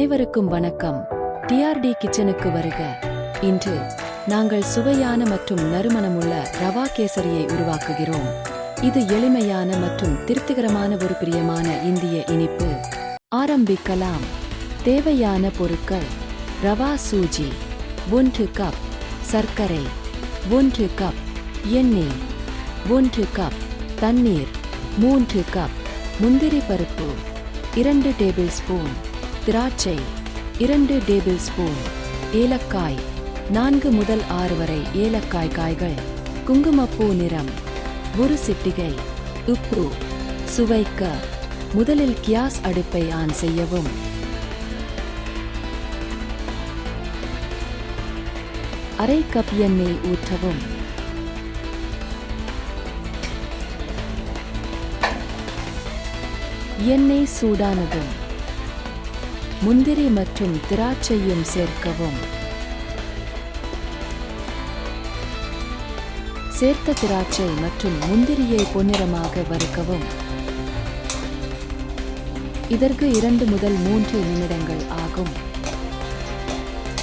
அனைவருக்கும் வணக்கம். டிஆர்டி கிச்சனுக்கு வருக. இன்று நாங்கள் சுவையான மற்றும் நறுமணமுள்ள ரவா கேசரியை உருவாக்குகிறோம். இது எளிமையான மற்றும் திருப்திகரமான ஒரு பிரியமான இந்திய இனிப்பு. ஆரம்பிக்கலாம். தேவையான பொருட்கள்: ரவா சூஜி 1 கப், சர்க்கரை 1 கப், எண்ணெய் 1 கப், தண்ணீர் 3 கப், முந்திரி பருப்பு 2 டேபிள் ஸ்பூன், திராட்சை 2 டேபிள் ஸ்பூன், ஏலக்காய் 4 முதல் 6 வரை ஏலக்காய் காய்கள், குங்குமப்பூ நிறம், 1 சிட்டிகை, உப்பு. சுவைக்க முதலில் கேஸ் அடுப்பை ஆன் செய்யவும். அரை கப் எண்ணெய் ஊற்றவும். எண்ணெய் சூடானதும் முந்திரி மற்றும் திராட்சையும் சேர்க்கவும். சேர்த்த திராட்சை மற்றும் முந்திரியை பொன்னிறமாக வறுக்கவும். இதற்கு 2 முதல் 3 நிமிடங்கள் ஆகும்.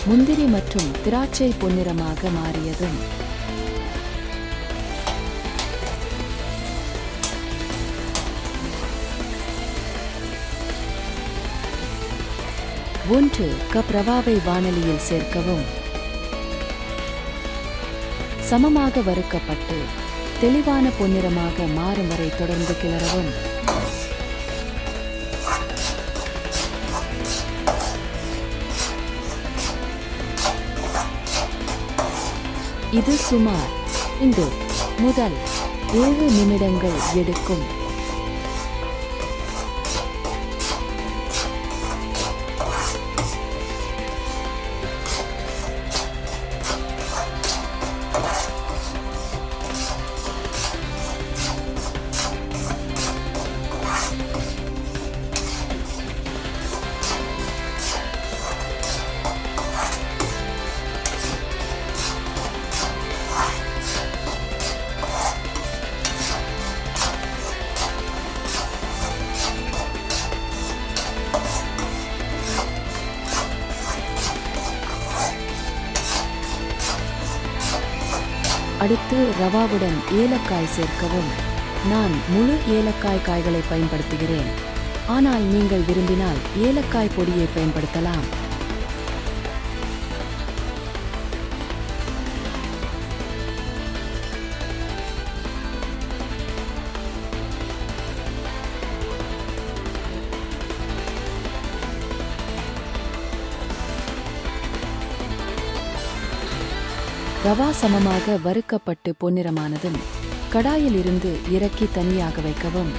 முந்திரி மற்றும் திராட்சை பொன்னிறமாக மாறியதும் ஒன்று கப் ரவாவை வாணலியில் சேர்க்கவும். சமமாக வறுக்கப்பட்டு தெளிவான பொன்னிறமாக மாறும் வரை தொடர்ந்து கிளறவும். இது சுமார் 5 முதல் 7 நிமிடங்கள் எடுக்கும். அடுத்து ரவாவுடன் ஏலக்காய் சேர்க்கவும். நான் முழு ஏலக்காய் காய்களை பயன்படுத்துகிறேன். ஆனால் நீங்கள் விரும்பினால் ஏலக்காய் பொடியை பயன்படுத்தலாம். ரவா சமமாக வறுக்கப்பட்டு பொன்னிறமானதும் கடாயில் இருந்து இறக்கி தனியாக வைக்கவும்.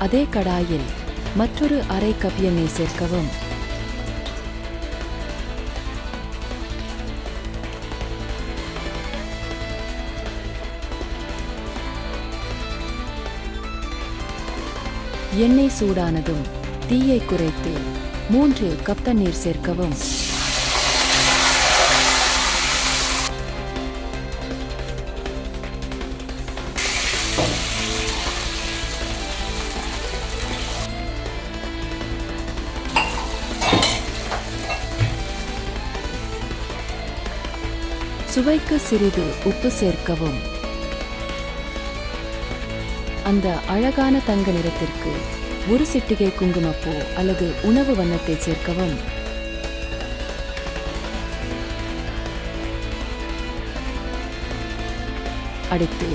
அதே கடாயில் மற்றொரு அரை கப் எண்ணெய் சேர்க்கவும். எண்ணெய் சூடானதும் தீயை குறைத்து 3 கப் தண்ணீர் சேர்க்கவும். சுவைக்கு சிறிது உப்பு சேர்க்கவும். அந்த அழகான தங்க நிறத்திற்கு 1 சிட்டிகை குங்குமப்பூ அல்லது உணவு வண்ணத்தை சேர்க்கவும். அடுத்து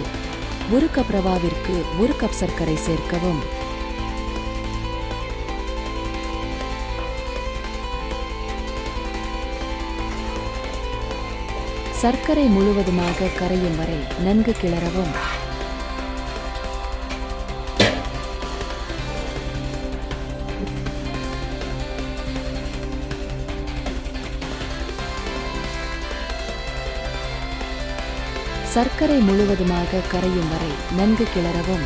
1 கப் ரவாவிற்கு 1 கப் சர்க்கரை சேர்க்கவும். சர்க்கரை முழுவதுமாக கரையும் வரை நன்கு கிளறவும். சர்க்கரை முழுவதுமாக கரையும் வரை நன்கு கிளறவும்.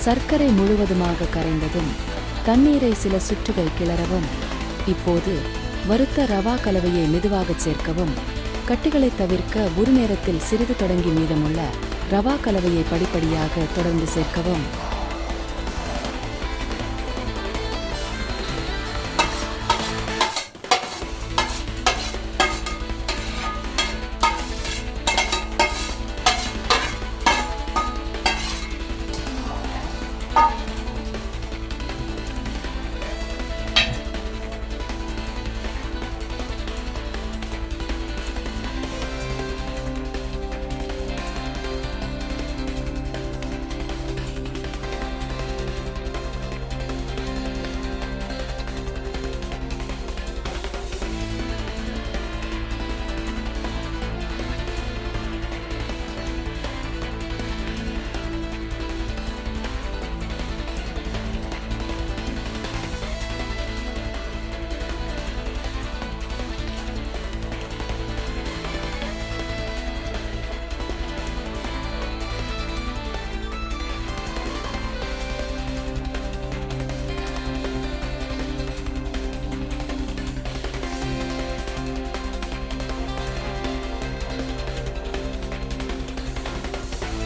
சர்க்கரை முழுவதுமாக கரைந்ததும் தண்ணீரை சில சுற்றுகள் கிளறவும். இப்போது வறுத்த ரவா கலவையை மெதுவாகச் சேர்க்கவும். கட்டிகளைத் தவிர்க்க ஒரு நேரத்தில் சிறிது தொடங்கி மீதமுள்ள ரவா கலவையை படிப்படியாக தொடர்ந்து சேர்க்கவும்.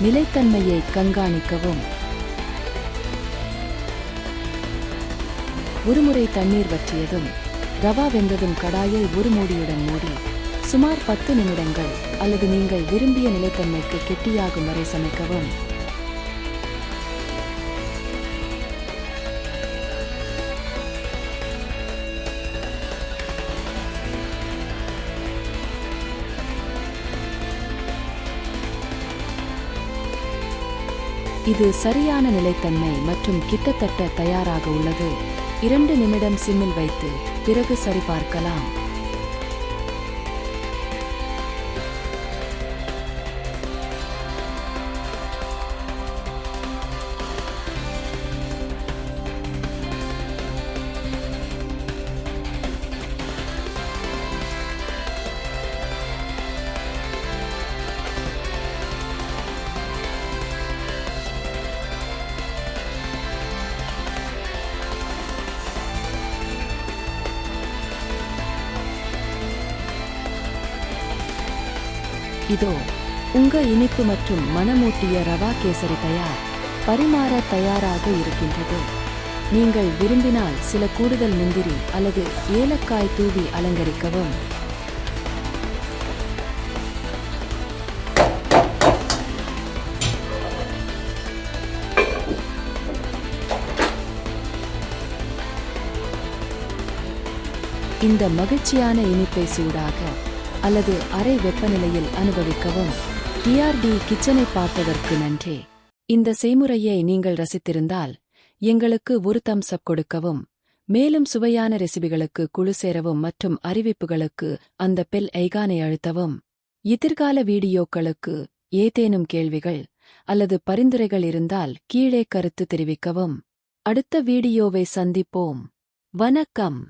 நிலைத்தன்மையை கண்காணிக்கவும். ஒருமுறை தண்ணீர் வற்றியதும் ரவா வெந்ததும் கடாயை ஒரு மூடியுடன் மூடி சுமார் 10 நிமிடங்கள் அல்லது நீங்கள் விரும்பிய நிலைத்தன்மைக்கு கெட்டியாகும் வரை சமைக்கவும். இது சரியான நிலைத்தன்மை மற்றும் கிட்டத்தட்ட தயாராக உள்ளது. 2 நிமிடம் சிம்மில் வைத்து பிறகு சரிபார்க்கலாம். இதோ உங்க இனிப்பு மற்றும் மணமூட்டிய ரவா கேசரி தயார். பரிமாற தயாராக இருக்கின்றது. நீங்கள் விரும்பினால் சில கூடுதல் முந்திரி அல்லது ஏலக்காய் தூவி அலங்கரிக்கவும். இந்த மகிழ்ச்சியான இனிப்பை சூடாக அல்லது அறை வெப்பநிலையில் அனுபவிக்கவும். டிஆர்டி கிச்சனை பார்த்ததற்கு நன்றி. இந்த செய்முறையை நீங்கள் ரசித்திருந்தால் எங்களுக்கு ஒரு தம்ஸ் அப் கொடுக்கவும். மேலும் சுவையான ரெசிபிகளுக்கு குழு சேரவும் மற்றும் அறிவிப்புகளுக்கு அந்த பெல் ஐகானை அழுத்தவும். எதிர்கால வீடியோக்களுக்கு ஏதேனும் கேள்விகள் அல்லது பரிந்துரைகள் இருந்தால் கீழே கருத்து தெரிவிக்கவும். அடுத்த வீடியோவை சந்திப்போம். வணக்கம்.